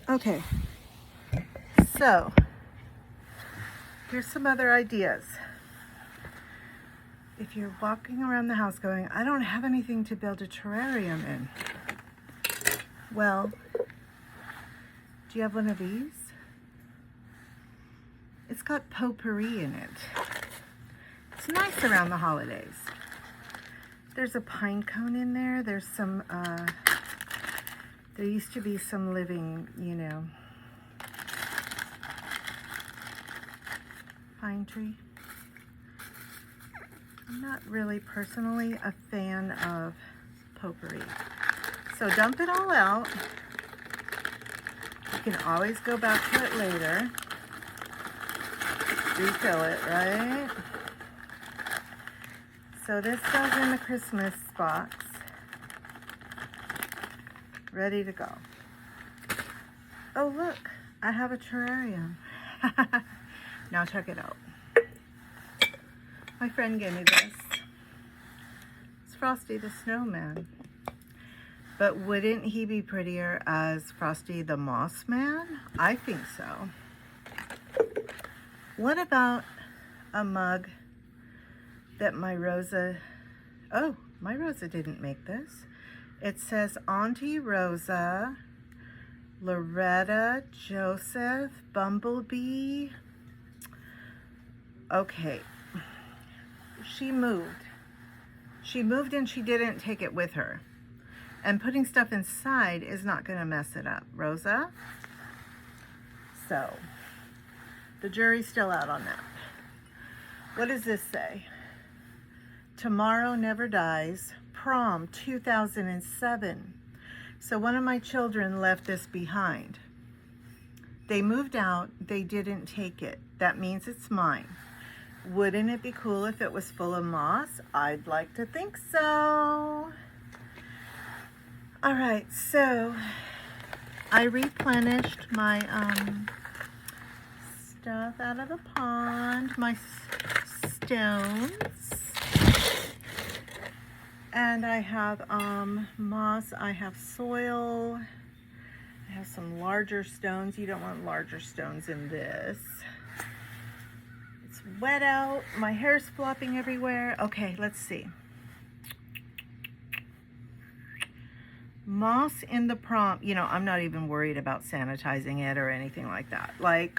Okay, so here's some other ideas. If you're walking around the house going, I don't have anything to build a terrarium in. Well, do you have one of these? It's got potpourri in it. It's nice around the holidays. There's a pine cone in there. There's some, there used to be some living, pine tree. I'm not really personally a fan of potpourri. So dump it all out. You can always go back to it later. Refill it, right? So this goes in the Christmas box. Ready to go. Oh look, I have a terrarium. Now check it out. My friend gave me this. It's Frosty the Snowman. But wouldn't he be prettier as Frosty the Moss Man? I think so. What about a mug that my Rosa didn't make this. It says Auntie Rosa, Loretta, Joseph, Bumblebee. Okay. She moved and she didn't take it with her. And putting stuff inside is not going to mess it up. Rosa? So, the jury's still out on that. What does this say? Tomorrow Never Dies, Prom 2007. So one of my children left this behind. They moved out, they didn't take it. That means it's mine. Wouldn't it be cool if it was full of moss? I'd like to think so. All right, so I replenished my stuff out of the pond, my stones. And I have moss, I have soil, I have some larger stones. You don't want larger stones in this. It's wet out, my hair's flopping everywhere. Okay, let's see. Moss in the prom, I'm not even worried about sanitizing it or anything like that. Like,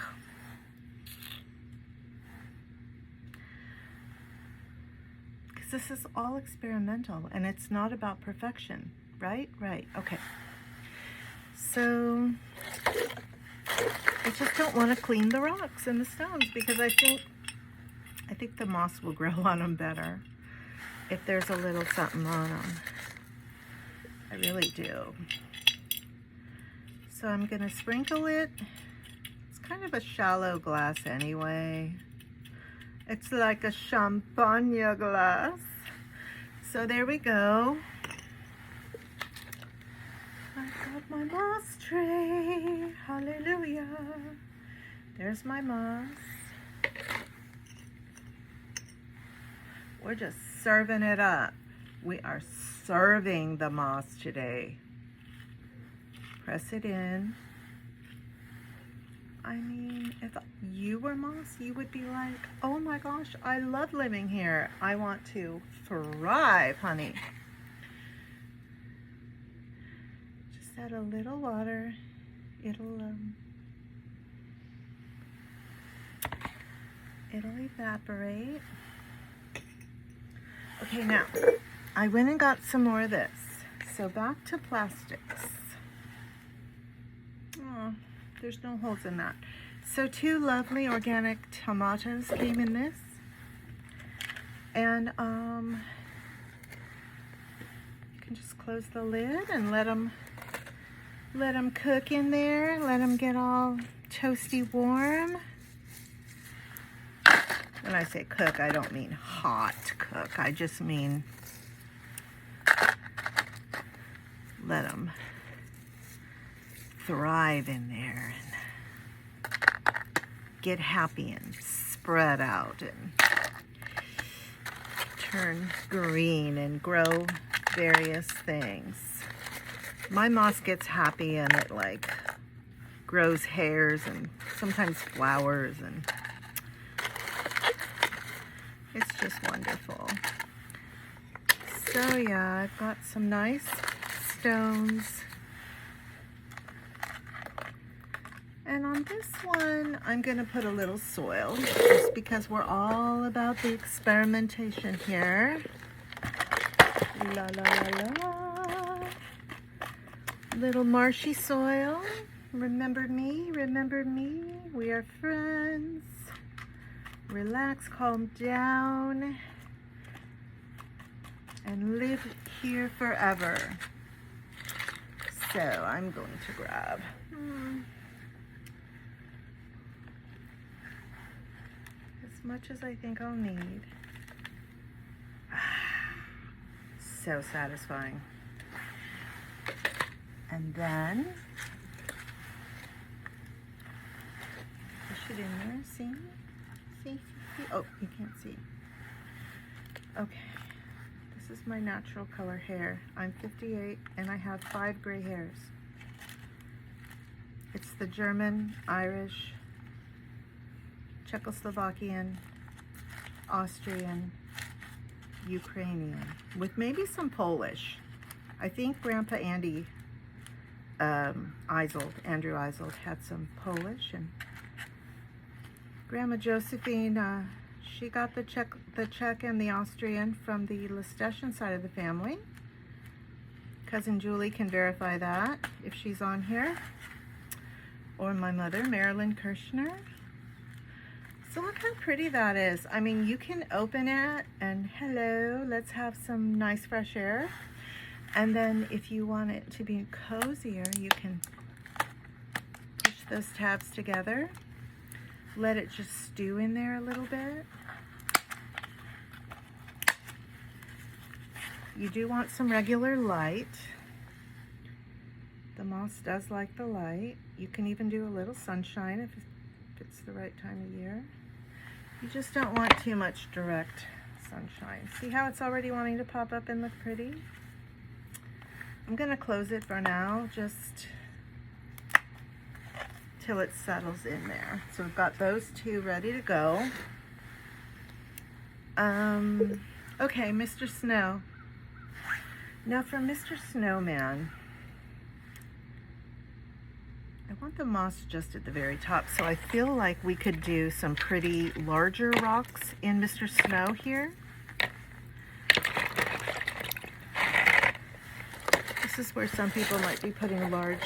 because this is all experimental and it's not about perfection, right? Right, okay. So, I just don't want to clean the rocks and the stones because I think the moss will grow on them better if there's a little something on them. I really do. So I'm going to sprinkle it. It's kind of a shallow glass anyway. It's like a champagne glass. So there we go. I've got my moss tray. Hallelujah. There's my moss. We're just serving it up. We are serving the moss today. Press it in. I mean, if you were moss, you would be like, oh my gosh, I love living here. I want to thrive, honey. Just add a little water. It'll evaporate. Okay, now, I went and got some more of this. So back to plastics. Oh, there's no holes in that. So 2 lovely organic tomatoes came in this. And you can just close the lid and let them cook in there. Let them get all toasty warm. When I say cook, I don't mean hot cook. I just mean let them thrive in there and get happy and spread out and turn green and grow various things. My moss gets happy and it like grows hairs and sometimes flowers, and it's just wonderful. So yeah, I've got some nice stones. And on this one, I'm going to put a little soil, just because we're all about the experimentation here. La la la la. Little marshy soil. Remember me, we are friends. Relax, calm down, and live here forever. So I'm going to grab as much as I think I'll need. So satisfying. And then push it in there. See? Oh, you can't see. Okay. This is my natural color hair. I'm 58 and I have 5 gray hairs. It's the German, Irish, Czechoslovakian, Austrian, Ukrainian, with maybe some Polish. I think Grandpa Andy Andrew Eisold had some Polish, and Grandma Josephine, she got the Czech and the Austrian from the Lestetian side of the family. Cousin Julie can verify that if she's on here. Or my mother, Marilyn Kirshner. So look how pretty that is. I mean, you can open it and hello, let's have some nice fresh air. And then if you want it to be cozier, you can push those tabs together. Let it just stew in there a little bit. You do want some regular light. The moss does like the light. You can even do a little sunshine if it's the right time of year. You just don't want too much direct sunshine. See how it's already wanting to pop up and look pretty? I'm going to close it for now, just till it settles in there. So we've got those two ready to go. Okay, Mr. Snow. Now for Mr. Snowman, I want the moss just at the very top, so I feel like we could do some pretty larger rocks in Mr. Snow here. This is where some people might be putting large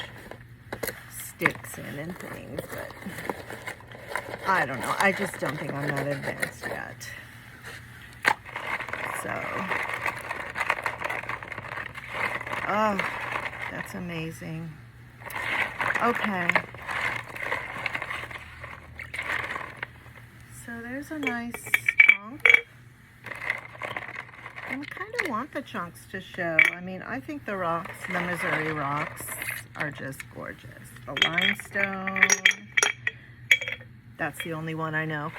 sticks in and things, but I don't know. I just don't think I'm that advanced yet. So, oh, that's amazing. Okay. So there's a nice chunk. And I kind of want the chunks to show. I mean, I think the rocks, the Missouri rocks, are just gorgeous. The limestone, that's the only one I know.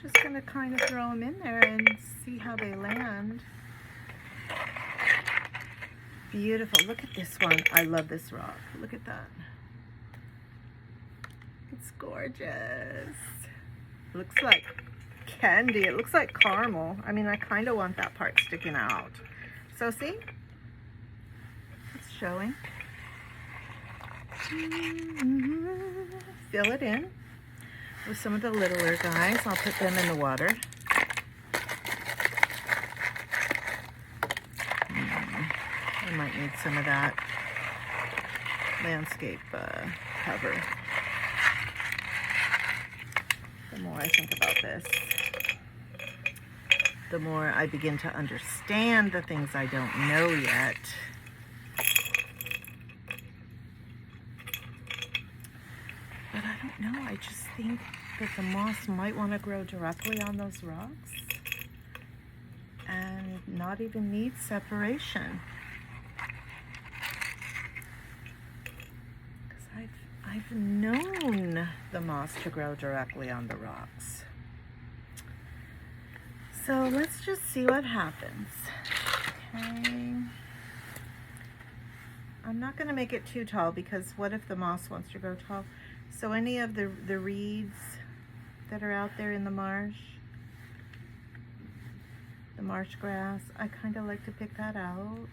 Just gonna kind of throw them in there and see how they land. Beautiful. Look at this one. I love this rock. Look at that. It's gorgeous. Looks like candy. It looks like caramel. I mean, I kind of want that part sticking out. So see? It's showing. Fill it in with some of the littler guys. I'll put them in the water. I might need some of that landscape cover. The more I think about this, the more I begin to understand the things I don't know yet. But I don't know, I just think that the moss might want to grow directly on those rocks and not even need separation. I've known the moss to grow directly on the rocks. So let's just see what happens. Okay. I'm not going to make it too tall because what if the moss wants to grow tall? So any of the reeds that are out there in the marsh grass, I kind of like to pick that out.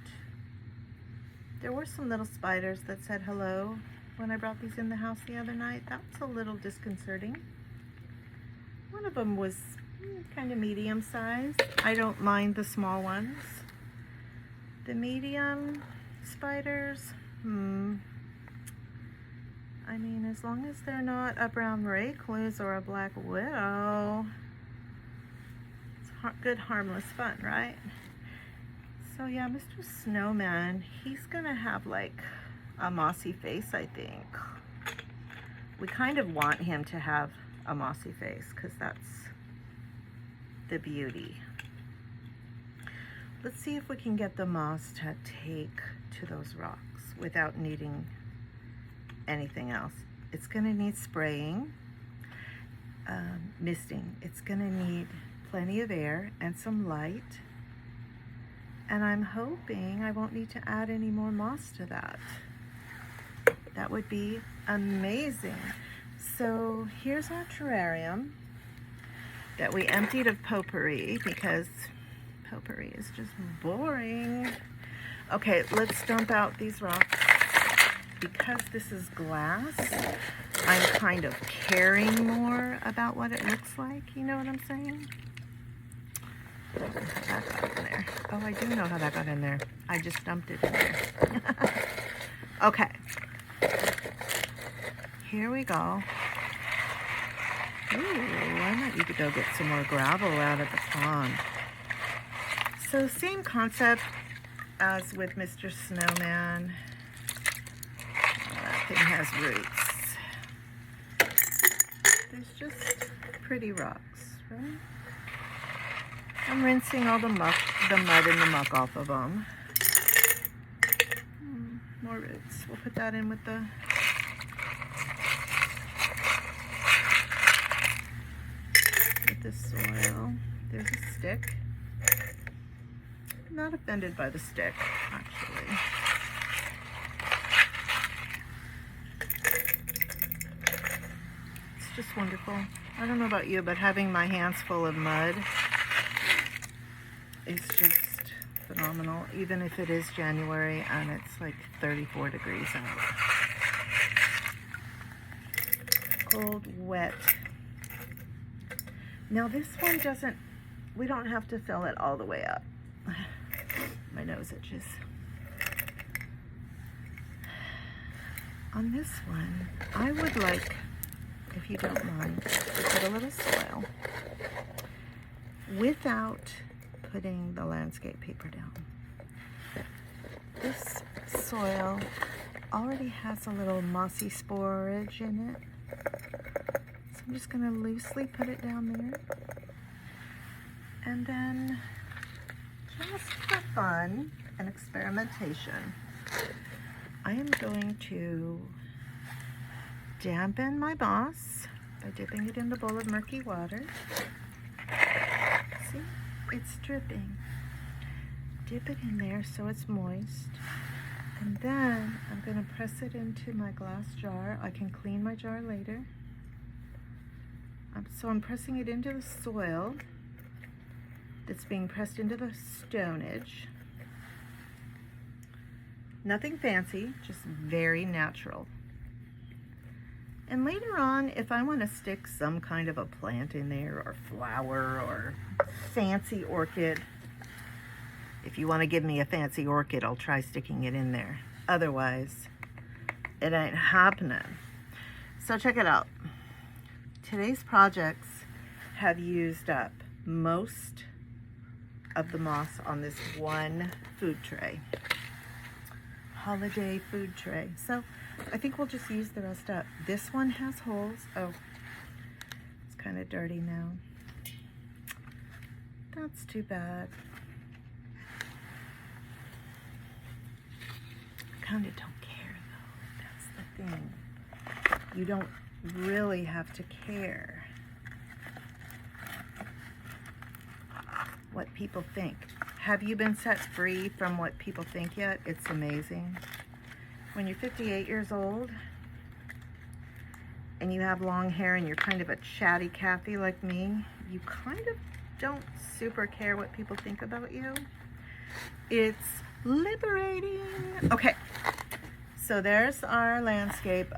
There were some little spiders that said hello when I brought these in the house the other night. That was a little disconcerting. One of them was kind of medium sized. I don't mind the small ones. The medium spiders, I mean, as long as they're not a brown recluse or a black widow, it's good harmless fun, right? So yeah, Mr. Snowman, he's gonna have like a mossy face, I think. We kind of want him to have a mossy face because that's the beauty. Let's see if we can get the moss to take to those rocks without needing anything else. It's gonna need spraying, misting. It's gonna need plenty of air and some light. And I'm hoping I won't need to add any more moss to that. That would be amazing. So here's our terrarium that we emptied of potpourri because potpourri is just boring. Okay, let's dump out these rocks. Because this is glass, I'm kind of caring more about what it looks like. You know what I'm saying? I don't know how that got in there. Oh, I do know how that got in there. I just dumped it in there. Okay. Here we go. Ooh, I might need to go get some more gravel out of the pond. So same concept as with Mr. Snowman. That thing has roots. There's just pretty rocks, right? I'm rinsing all the mud and the muck off of them. More roots. We'll put that in with the soil. There's a stick. I'm not offended by the stick, actually. It's just wonderful. I don't know about you, but having my hands full of mud is just phenomenal, even if it is January and it's like 34 degrees out. Cold, wet. Now this one doesn't, we don't have to fill it all the way up. My nose itches. On this one, I would like, if you don't mind, to put a little soil without putting the landscape paper down. This soil already has a little mossy sporage in it. So I'm just going to loosely put it down there. And then, just for fun and experimentation, I am going to dampen my moss by dipping it in the bowl of murky water. See? It's dripping. Dip it in there so it's moist. And then I'm going to press it into my glass jar. I can clean my jar later. So I'm pressing it into the soil that's being pressed into the stonage. Nothing fancy, just very natural. And later on, if I want to stick some kind of a plant in there, or flower, or fancy orchid, if you want to give me a fancy orchid, I'll try sticking it in there. Otherwise, it ain't happening. So check it out. Today's projects have used up most of the moss on this one food tray. Holiday food tray. So I think we'll just use the rest up. This one has holes. Oh, it's kind of dirty now. That's too bad. I kind of don't care though. That's the thing. You don't really have to care what people think. Have you been set free from what people think yet? It's amazing. when you're 58 years old and you have long hair and you're kind of a chatty Cathy like me, you kind of don't super care what people think about you. It's liberating. Okay, so there's our landscape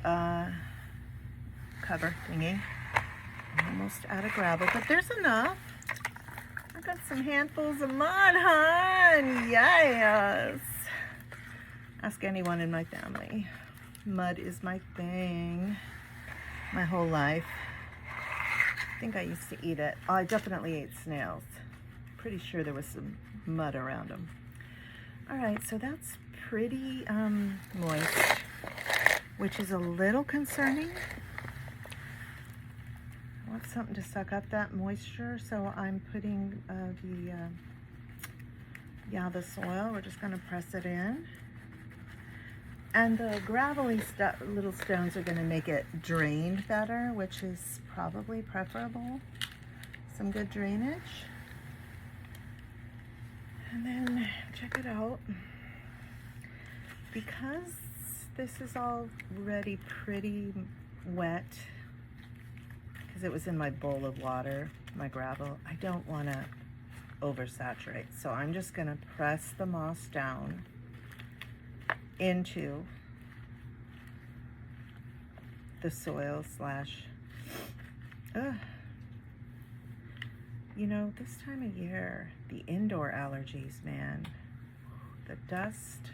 cover thingy. Almost out of gravel, but there's enough. I got some handfuls of mud, hon. Yes. Ask anyone in my family. Mud is my thing. My whole life. I think I used to eat it. Oh, I definitely ate snails. Pretty sure there was some mud around them. All right, so that's pretty moist, which is a little concerning. I want something to suck up that moisture, so I'm putting the soil. We're just going to press it in. And the gravelly little stones are going to make it drained better, which is probably preferable. Some good drainage. And then check it out. Because this is already pretty wet, because it was in my bowl of water, my gravel, I don't want to oversaturate. So I'm just going to press the moss down into the soil slash, you know, this time of year, the indoor allergies, man, the dust,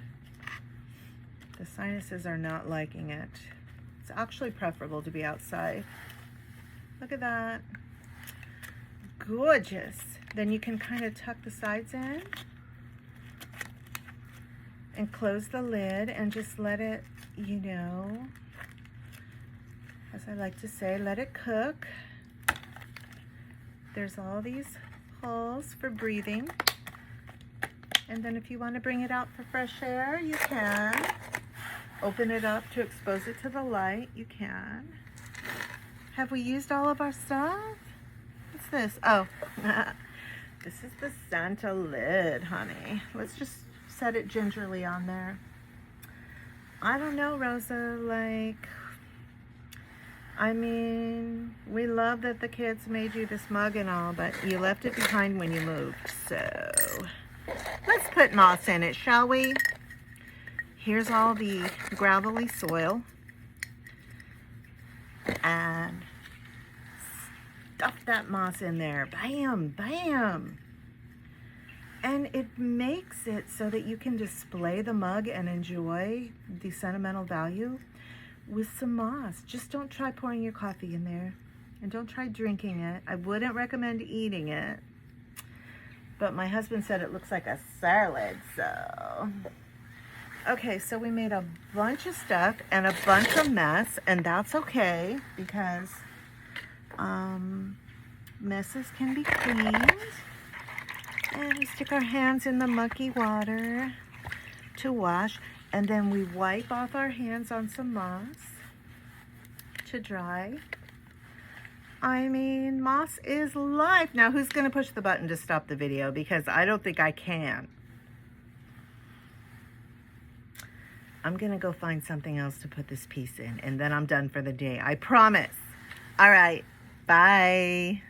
the sinuses are not liking it. It's actually preferable to be outside. Look at that. Gorgeous. Then you can kind of tuck the sides in and close the lid and just let it, you know, as I like to say, let it cook. There's all these holes for breathing. And then if you want to bring it out for fresh air, you can. Open it up to expose it to the light, you can. Have we used all of our stuff? What's this? Oh, this is the Santa lid, honey. Let's just set it gingerly on there. I don't know, Rosa, like, I mean, we love that the kids made you this mug and all, but you left it behind when you moved, so let's put moss in it, shall we? Here's all the gravelly soil, and stuff that moss in there. Bam, bam. And it makes it so that you can display the mug and enjoy the sentimental value with some moss. Just don't try pouring your coffee in there, and don't try drinking it. I wouldn't recommend eating it, but my husband said it looks like a salad, so. Okay, so we made a bunch of stuff and a bunch of mess, and that's okay, because messes can be cleaned. And we stick our hands in the mucky water to wash, and then we wipe off our hands on some moss to dry. I mean, moss is life. Now, who's going to push the button to stop the video? Because I don't think I can. I'm going to go find something else to put this piece in, and then I'm done for the day. I promise. All right. Bye.